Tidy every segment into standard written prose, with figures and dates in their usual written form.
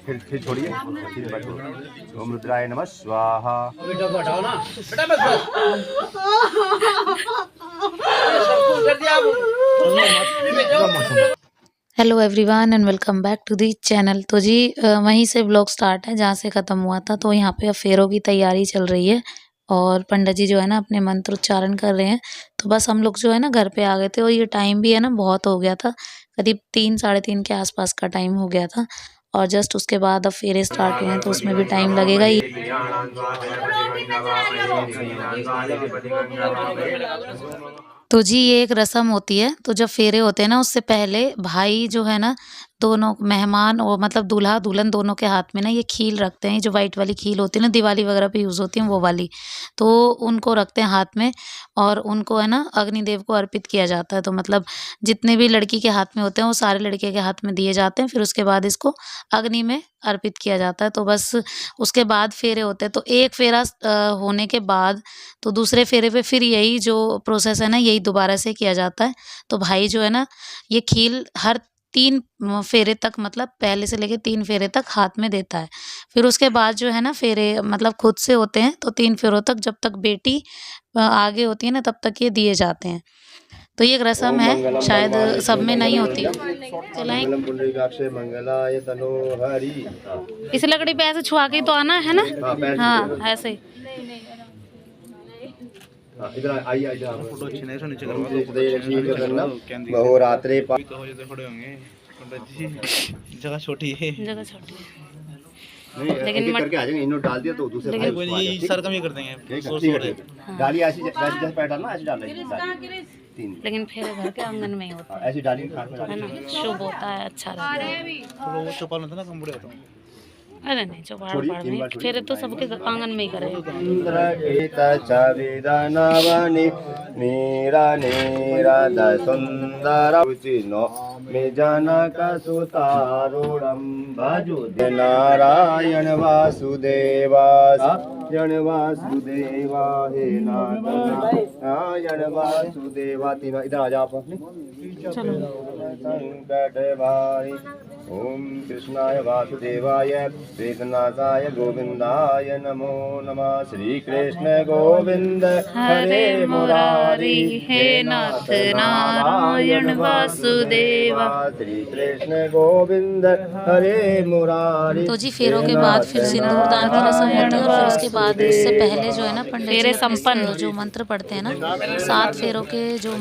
फिर छोड़िए, फिर बैठो। ओम रुद्राय नमः स्वाहा। बेटा बैठाओ ना, बेटा बस बस सब कुछ कर दिया आप। Hello everyone and welcome back to the channel. तो जी वहीं से ब्लॉग स्टार्ट है जहाँ से ख़त्म हुआ था। तो यहाँ पे फेरों की तैयारी चल रही है और पंडित जी जो है ना अपने मंत्र उच्चारण कर रहे हैं। तो बस हम लोग जो है ना घर पे आ गए थे और ये टाइम भी है ना बहुत हो गया था, करीब 3 साढ़े 3 के आसपास का टाइम हो गया था। और जस्ट उसके बाद अब फेरे स्टार्ट हुए हैं तो उसमें भी टाइम लगेगा ही। तो जी ये एक रस्म होती है। तो जब फेरे होते हैं ना उससे पहले भाई जो है ना दोनों मेहमान और मतलब दूल्हा दुल्हन दोनों के हाथ में ना ये खील रखते हैं, जो वाइट वाली खील होती है ना दिवाली वगैरह पे यूज़ होती है वो वाली। तो उनको रखते हैं हाथ में और उनको है ना अग्निदेव को अर्पित किया जाता है। तो मतलब जितने भी लड़की के हाथ में होते हैं वो सारे लड़के के हाथ में दिए जाते हैं, फिर उसके बाद इसको अग्नि में अर्पित किया जाता है। तो बस उसके बाद फेरे होते हैं। तो एक फेरा होने के बाद तो दूसरे फेरे पे फिर यही जो प्रोसेस है ना यही दोबारा से किया जाता है। तो भाई जो है ना ये खील हर 3 फेरे तक मतलब पहले से लेके 3 फेरे तक हाथ में देता है। फिर उसके बाद जो है ना फेरे मतलब खुद से होते हैं तो 3 फेरों तक जब तक बेटी आगे होती है ना तब तक ये दिए जाते हैं। तो ये एक रस्म है, शायद सब में नहीं होती। चलाएं इस लकड़ी पे ऐसे छुआ के तो आना है ना। हाँ ऐसे इधर आइए इधर फोटो अच्छी नहीं नीचे करवा दो बहुरात्रे खड़े होंगे पंडित जी। जगह छोटी है, जगह छोटी है लेकिन करके आ जाएंगे। इन्होंने डाल दिया तो दूसरे भाई सर कम ही कर देंगे। डाली ऐसी जैसे पैर डालना ऐसी डाल रही लेकिन फिर घर के आंगन में ही होता ऐसी डाली है ना, शुभ होता है, अच्छा रहता है। वो चौपाल होता ना कम बड़े होता। अरे नहीं चौपाड़ नहीं, फिर तो सबके आंगन में ही करें। नारायण वासुदेवा वासुदेवा हे नारायण वासुदेवा। तीनों इधर आ जाओ आप। ओम कृष्णाय वासुदेवाय वेदनाथाय गोविंदाय नमो नमः। श्री कृष्ण गोविंद हरे मुरारी हे नाथ नारायण वासुदेवा। श्री कृष्ण गोविंद हरे मुरारी। तो जी फेरों के बाद फिर सिंदूरदान की रस्म होती है और फिर उसके बाद इससे पहले जो है ना पंडित जी संपन्न जो मंत्र पढ़ते हैं ना 7 फेरों के जो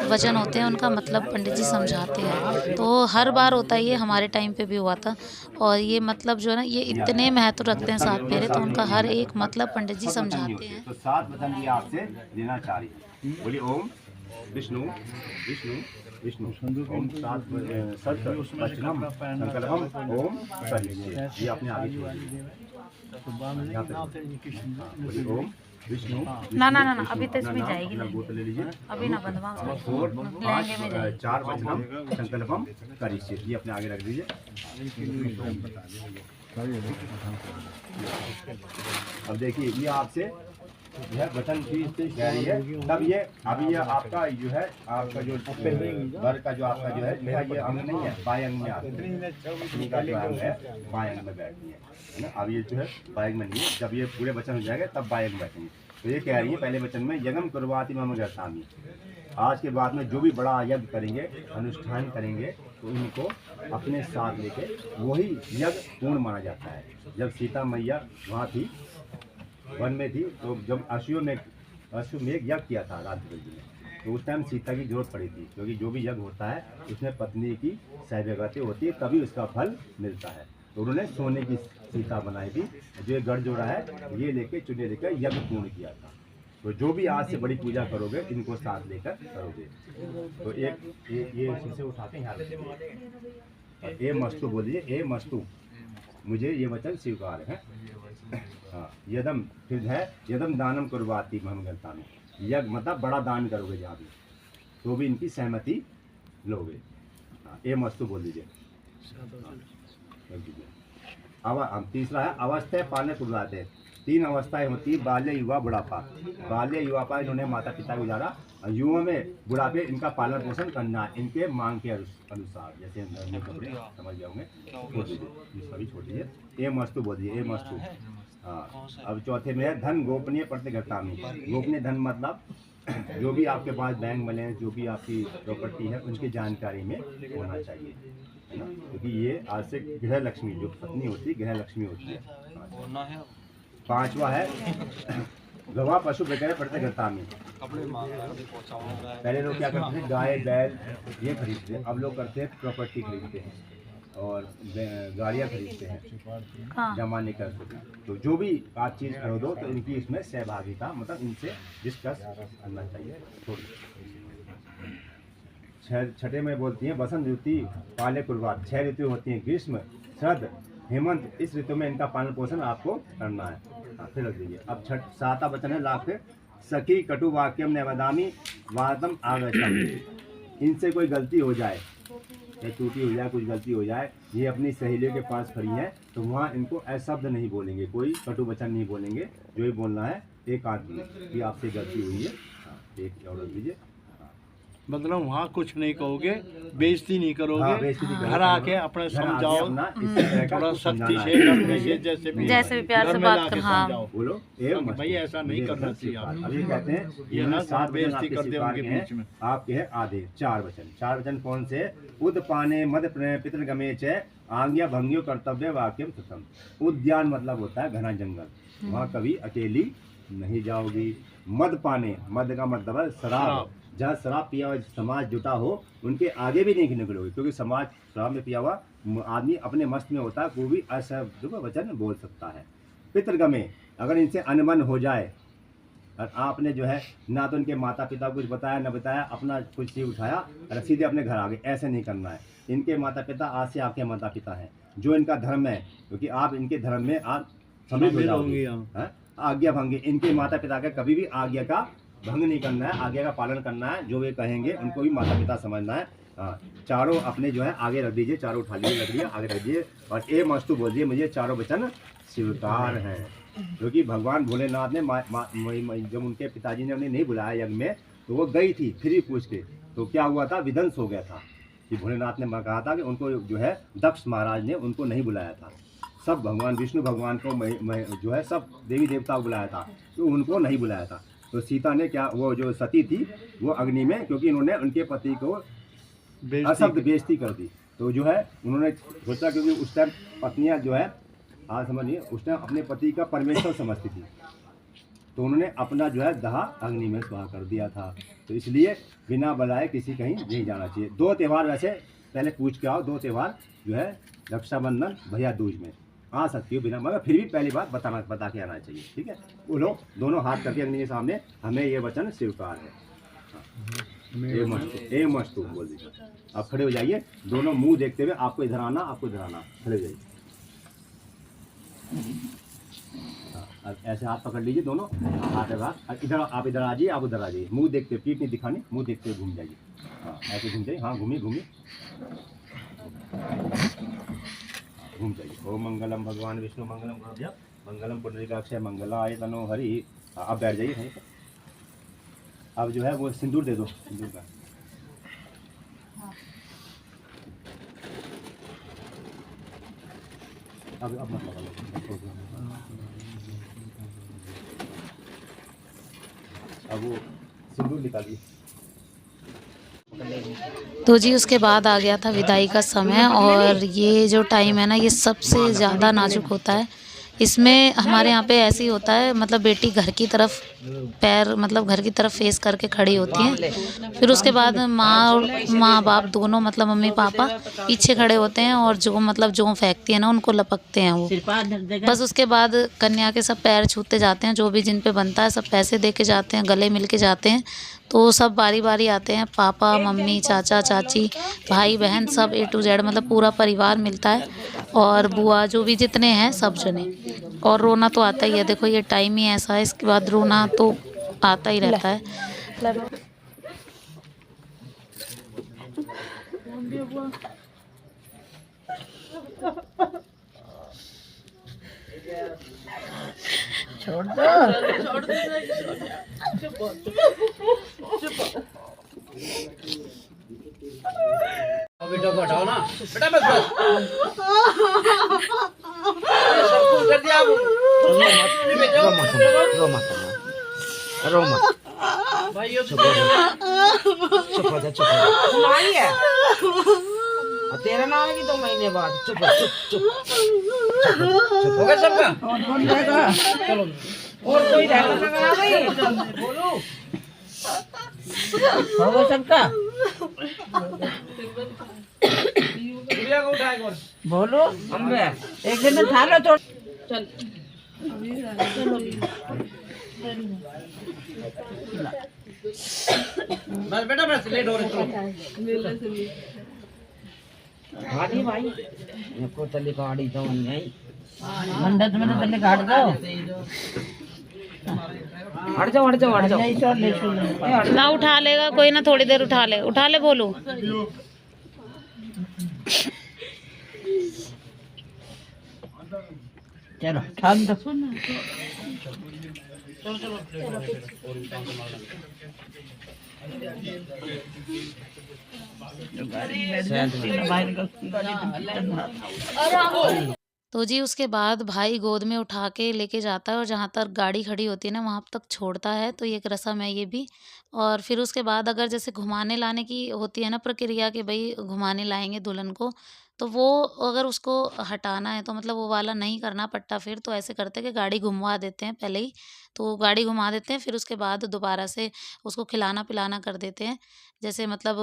वचन होते हैं उनका मतलब पंडित जी समझाते हैं। तो हर बार होता है, ये हमारे टाइम पे भी हुआ था। और ये मतलब जो है ना ये इतने महत्व रखते हैं 7 फेरे, तो उनका हर एक मतलब पंडित जी समझाते हैं। तो 7 वचन ये आपसे लेना चाह रही है। बोलिए ओम विष्णु विष्णु विष्णु ओम 7 वचनम संकल्पम ओम सरिष्ये। ये अपने आगे बोलिए ओम विष्णु ना ना ना ना अभी तो इसमें जाएगी नहीं, बोतल ले लीजिए। अभी ना बंधवा लहंगे में जाएगी। 4 वचनम संकल्पम करिष्ये। ये अपने आगे रख दीजिए। अब देखिए ये आपसे यह वचन की कह रही है। तब ये अभी ये आपका जो है आपका जो घर का जो आपका जो है ये अंग नहीं है, बाएं अंग में आती का जो अंग है बाएं अंग में बैठती है ना। अब ये जो है बाएं अंग में नहीं है, जब ये पूरे वचन हो जाएगा तब बाएं अंग बैठेंगे। तो ये कह रही है पहले वचन में यज्ञम कुर्वाति मम गच्छामि। आज के बाद में जो भी बड़ा यज्ञ करेंगे अनुष्ठान करेंगे तो इनको अपने साथ लेके वही यज्ञ पूर्ण माना जाता है। जब सीता मैया वहाँ थी वन में थी तो जब अश्वमेघ यज्ञ किया था राजबल जी ने, तो उस टाइम सीता की जरूरत पड़ी थी, क्योंकि जो भी यज्ञ होता है उसमें पत्नी की सहभागिता होती है तभी उसका फल मिलता है। तो उन्होंने सोने की सीता बनाई थी, जो गढ़ जोड़ा है ये लेके चुने लेकर यज्ञ पूर्ण किया था। तो जो भी आज से बड़ी पूजा करोगे इनको साथ लेकर करोगे। तो एक ये शीशे उठाते हैं यहाँ ए मस्तु बोलिए, ए मस्तु मुझे ये वचन स्वीकार है। हाँ यदम फिर है यदम दानम कुर्वाति महम गच्छामि। यज्ञ मतलब बड़ा दान करोगे जहाँ भी तो भी इनकी सहमति लोगे। हाँ ए मस्तु बोल दीजिए। अब तीसरा है अवस्था पाने कुर्वाते। 3 अवस्थाएं होती है, बाल्य, युवा, बुढ़ापा। बाल्य युवापा इन्होंने माता पिता गुजारा, युवा में बुढ़ापे इनका पालन पोषण करना है इनके मांग के अनुसार। जैसे नए कपड़े समझ जाओगे, छोड़ दीजिए, सभी छोड़ दीजिए। ए मस्तु बोल दीजिए, ए मस्तु। हाँ, अब चौथे में है धन गोपनीय प्रतिघटामी। गोपनीय धन मतलब जो भी आपके पास बैंक बैलेंस, जो भी आपकी प्रॉपर्टी है, उनकी जानकारी में होना चाहिए, है ना, क्योंकि ये आज से गृह लक्ष्मी, जो पत्नी होती है, गृह लक्ष्मी होती है। 5वां है गवाह पशु वगैरह प्रतिघटामी। पहले लोग क्या करते थे, गाय बैल ये खरीदते हैं, अब लोग करते हैं प्रॉपर्टी खरीदते हैं और गाड़ियाँ खरीदते हैं जमाने का। तो जो भी आप चीज़ खरीदो तो इनकी इसमें सहभागिता, मतलब इनसे डिस्कस करना चाहिए। छठे में बोलती हैं बसंत ऋतु पाले कुर्बात। 6 ऋतु होती हैं, ग्रीष्म, शरद, हेमंत। इस ऋतु में इनका पालन पोषण आपको करना है। फिर रख दीजिए। अब 7वां वचन है लाख सखी कटु वाक्यम नवदामी वादम आगतम। इनसे कोई गलती हो जाए, या टूटी हो जाए, कुछ गलती हो जाए, ये अपनी सहेलियों के पास खड़ी हैं, तो वहाँ इनको अशब्द नहीं बोलेंगे, कोई कटु वचन नहीं बोलेंगे। जो ये बोलना है एक आदमी कि आपसे गलती हुई है, एक और रख दीजिए। मतलब वहाँ कुछ नहीं कहोगे, बेइज्जती नहीं करोगे। हाँ, बेइज्जती नहीं घर आके अपने समझाओ, थोड़ा सख्ती से, नरमी से, जैसे भी प्यार से बात कर। हाँ, बोलो भाई ऐसा नहीं करना चाहिए। अभी कहते हैं ये ना 7 बेइज्जती कर दे उनके बीच में। आपके हैं आधे 4 वचन। 4 वचन कौन से? उदपाने मद पितृगमे च आज्ञा भंगियो कर्तव्य वाक्यम सुतम। उद्यान मतलब होता है घना जंगल, वहाँ कभी अकेली नहीं जाओगी। मद पाने, मद का मतलब है शराब, जहाँ शराब पिया हुआ समाज जुटा हो उनके आगे भी नहीं निकलोगे, क्योंकि समाज शराब में पिया हुआ आदमी अपने मस्त में होता है, वो भी अशब्द वचन बोल सकता है। पितृगमे, अगर इनसे अनबन हो जाए और आपने जो है ना तो इनके माता पिता कुछ बताया न बताया, अपना कुछ चीज उठाया और सीधे अपने घर आ गए, ऐसे नहीं करना है। इनके माता पिता आज से आपके माता पिता हैं, जो इनका धर्म है, क्योंकि आप इनके धर्म में आप सम्मिलित हो जाओगे। आज्ञा भंगी, इनके माता पिता का कभी भी आज्ञा का भंग नहीं करना है, आज्ञा का पालन करना है। जो वे कहेंगे उनको भी माता पिता समझना है। हाँ, चारों अपने जो है आगे रख दीजिए, चारों उठा लीजिए, लकड़ियाँ आगे रख दीजिए और ए मस्तु बोल दिए, मुझे चारों वचन स्वीकार हैं। क्योंकि भगवान भोलेनाथ ने जब उनके पिताजी ने उन्हें नहीं बुलाया यज्ञ में, तो वो गई थी फिर भी पूछ के, तो क्या हुआ था, विध्वंस हो गया था। कि भोलेनाथ ने कहा था कि उनको जो है दक्ष महाराज ने उनको नहीं बुलाया था, सब भगवान विष्णु भगवान को जो है सब देवी देवता को बुलाया था, तो उनको नहीं बुलाया था। तो सीता ने क्या, वो जो सती थी वो अग्नि में, क्योंकि उन्होंने उनके पति को अशब्द बेइज्जती कर दी, तो जो है उन्होंने सोचा, क्योंकि उस टाइम पत्नियां जो है आज समझिए उस टाइम अपने पति का परमेश्वर समझती थी, तो उन्होंने अपना जो है दहा अग्नि में स्वाहा कर दिया था। तो इसलिए बिना बुलाए किसी कहीं नहीं जाना चाहिए। 2 त्यौहार वैसे पहले पूछ के आओ, 2 त्यौहार जो है रक्षाबंधन भैया दूज में आ सकती हो बिना, मगर फिर भी पहली बात बता के आना चाहिए, ठीक है। बोलो, दोनों हाथ करके अग्नि के सामने, हमें ये वचन स्वीकार है। ए मस्तु बोल दीजिए। आप खड़े हो जाइए, दोनों मुंह देखते हुए, आपको इधर आना, आपको इधर आना, खड़े हो जाइए। अब ऐसे हाथ पकड़ लीजिए, दोनों हाथ इधर, आप इधर आ जाइए, आप उधर आ जाइए, मुंह देखते, पीठ नहीं दिखानी, मुंह देखते हुए घूम जाइए। हाँ, ऐसे घूम जाइए, हाँ घूमिए घूम जाइए। ओम मंगलम भगवान विष्णु मंगलम गुरुदेव मंगलम पुंडरीकाक्षय मंगलाय तनो हरि। आप बैठ जाइए कहीं पर। अब जो है वो सिंदूर दे दो, सिंदूर का। अब मत लगा लो। अब वो सिंदूर निकालिए। तो जी उसके बाद आ गया था विदाई का समय, और ये जो टाइम है ना, ये सबसे ज़्यादा नाजुक होता है। इसमें हमारे यहाँ पे ऐसे ही होता है, मतलब बेटी घर की तरफ पैर, मतलब घर की तरफ फेस करके खड़ी होती हैं। फिर उसके बाद माँ बाप दोनों, मतलब मम्मी पापा पीछे खड़े होते हैं, और जो मतलब जो फेंकती है ना उनको लपकते हैं वो। बस उसके बाद कन्या के सब पैर छूते जाते हैं, जो भी जिन पे बनता है सब पैसे दे के जाते हैं, गले मिल के जाते हैं। तो सब बारी बारी आते हैं, पापा मम्मी चाचा चाची भाई बहन सब A to Z, मतलब पूरा परिवार मिलता है, और बुआ जो भी जितने हैं सब जने। और रोना तो आता ही है, देखो ये टाइम ही ऐसा है, इसके बाद रोना तो आता ही रहता है। छोड़ दो। बेटा को हटाओ ना बेटा बस बस अरे सब कुछ कर दिया रो मत भाई ये चुप हो जा। तुम्हारी है और तेरा नाम है कि 2 महीने बाद। चुप हो गया सबका कौन रहेगा? चलो और कोई रहेगा ना करा भाई? बोलो होगा सबका? गुड़िया को उठाए कौन बोलो हम एक दिन में खा लो तो चल। बस बेटा बस लेट हो रहे गाड़ी भाई को तले गाड़ी तो नहीं मंडत में तो तले काट दो। हट जाओ ना उठा लेगा कोई ना, थोड़ी देर उठा ले बोलू। चलो ठान दो। तो जी उसके बाद भाई गोद में उठा के लेके जाता है और जहाँ तक गाड़ी खड़ी होती है ना वहाँ तक छोड़ता है। तो ये एक रस्म है ये भी। और फिर उसके बाद अगर जैसे घुमाने लाने की होती है ना प्रक्रिया कि भाई घुमाने लाएंगे दुल्हन को, तो वो अगर उसको हटाना है तो मतलब वो वाला नहीं करना पट्टा फिर, तो ऐसे करते हैं कि गाड़ी घुमवा देते हैं पहले ही। तो गाड़ी घुमा देते हैं, फिर उसके बाद दोबारा से उसको खिलाना पिलाना कर देते हैं। जैसे मतलब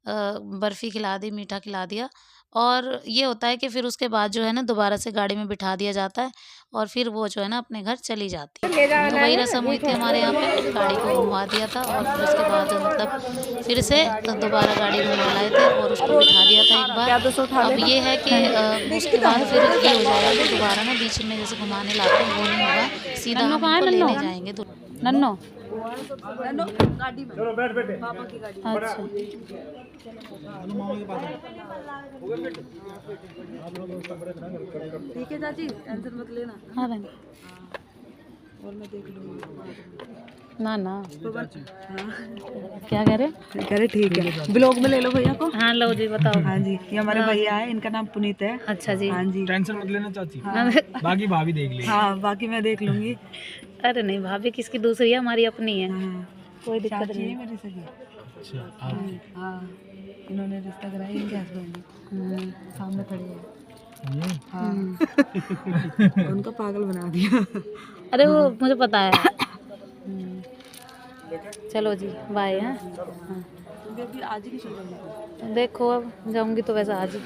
बर्फ़ी खिला दी, मीठा खिला दिया। और ये होता है कि फिर उसके बाद जो है ना दोबारा से गाड़ी में बिठा दिया जाता है और फिर वो जो है ना अपने घर चली जाती है। तो वही रस्म हुई थी हमारे यहाँ पे, गाड़ी को घुमा दिया था और फिर उसके बाद मतलब फिर से दोबारा गाड़ी घुमा लाए थे और उसको बिठा दिया था एक बार। अब ये है कि उसके बाद फिर ये हो जाएगा कि दोबारा ना बीच में जैसे घुमाने लाते हैं वो नहीं होगा, सीधा हम उनको लेने जाएंगे। तो नन्नो गाड़ी में चलो बैठ बेटे पापा की गाड़ी। अच्छा ठीक है चाची टेंशन मत लेना। हाँ बहन और मैं देख लूँगी। ना हाँ। क्या कह रहे ठीक है ब्लॉग में ले लो भैया को। हाँ लो जी बताओ। हाँ जी ये हमारे भैया है, इनका नाम पुनीत है। अच्छा जी। हाँ जी टेंशन मत लेना चाची, हाँ। बाकी भाभी देख लेगी। हाँ बाकी मैं देख लूँगी। अरे नहीं भाभी किसकी दूसरी है, हमारी अपनी है, हाँ कोई दिक्कत चाची नहीं। है मेरी सगी। अच्छा हाँ इन्होंने रिश्ता कराया, इनके हस्बैंड ने सामने खड़े हैं। हाँ उनको पागल बना दिया। अरे वो मुझे पता है। चलो जी बाय। हाँ अभी आज ही की चल रही है। देखो अब जाऊंगी तो वैसे आज ही।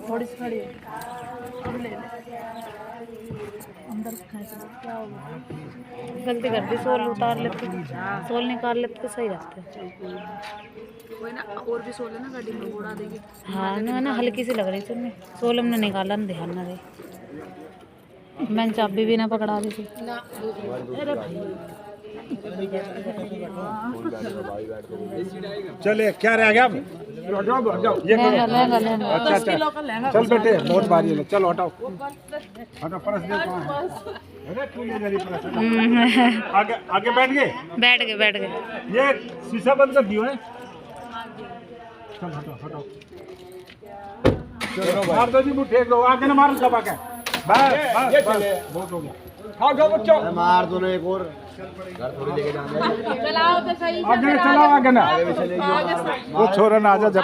थोड़ी सी खड़ी अंदर क्या होगा। गलती कर दी, सोल उतार लेते, सोल निकाल लेते तो सही रहता है। कोई ना और भी सोले ना गाड़ी में उड़ा देगी। हाँ ना हल्की सी लग रही थी उनमें, सोल हमने निकाला ना, ध्यान ना दे। मैंने चाबी भी ना पकड़ा दी थी। चले क्या रह गया अब? ये अच्छा चल बेटे बहुत भारी है, चलो हटाओ परस दे। अरे तू ये मेरी परस आगे बैठ गए। ये शीशा बंद कर दियो है। चल हटाओ चलो मार दो जी मुठे दो, आगे ना मारो सब आगे। बस बहुत हो गया। हाँ जाओ बच्चों मार दो एक और घर थोड़ी लेके जाना। चलाओ तो सही से। आगे चलाओ, आगे ना वो छोरा ना आजा जब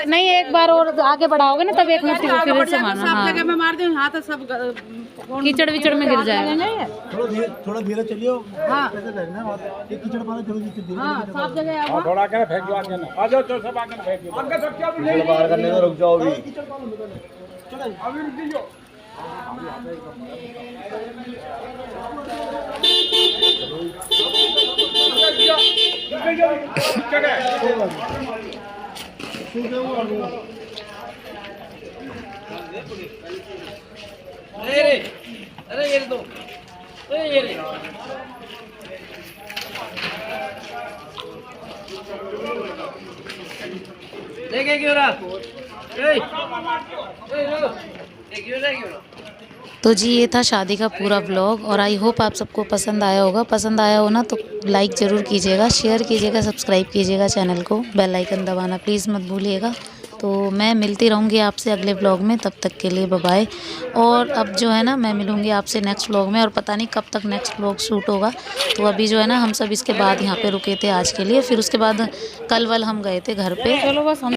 नहीं एक बार और आगे बढ़ाओगे ना तब एक मिनट फिर से मारना। सब हाँ जगह में मार दूं। हाँ तो सब कीचड़ विचड़ में गिर जाएगा। थोड़ा धीरे चलियो। हाँ कीचड़ पानी धीरे हाँ सब जगह अब थोड़ा आगे फेंक दो, आगे ना आ जाओ, तो सब आगे फेंक दो। आगे सब क्या भी बाहर करने में रुक जाओ अभी। अभी रुक दीजिए। अरे ये दो ये लेके क्यों रहा ए लो ए क्यों रहा तो जी ये था शादी का पूरा व्लॉग और आई होप आप सबको पसंद आया होगा। पसंद आया हो ना तो लाइक ज़रूर कीजिएगा, शेयर कीजिएगा, सब्सक्राइब कीजिएगा चैनल को, बेल आइकन दबाना प्लीज़ मत भूलिएगा। तो मैं मिलती रहूँगी आपसे अगले व्लॉग में, तब तक के लिए बाय बाय। और अब जो है ना मैं मिलूँगी आपसे नेक्स्ट व्लॉग में और पता नहीं कब तक नेक्स्ट व्लॉग शूट होगा। तो अभी जो है ना हम सब इसके बाद यहाँ पे रुके थे आज के लिए, फिर उसके बाद कल वल हम गए थे घर पे। चलो बस हम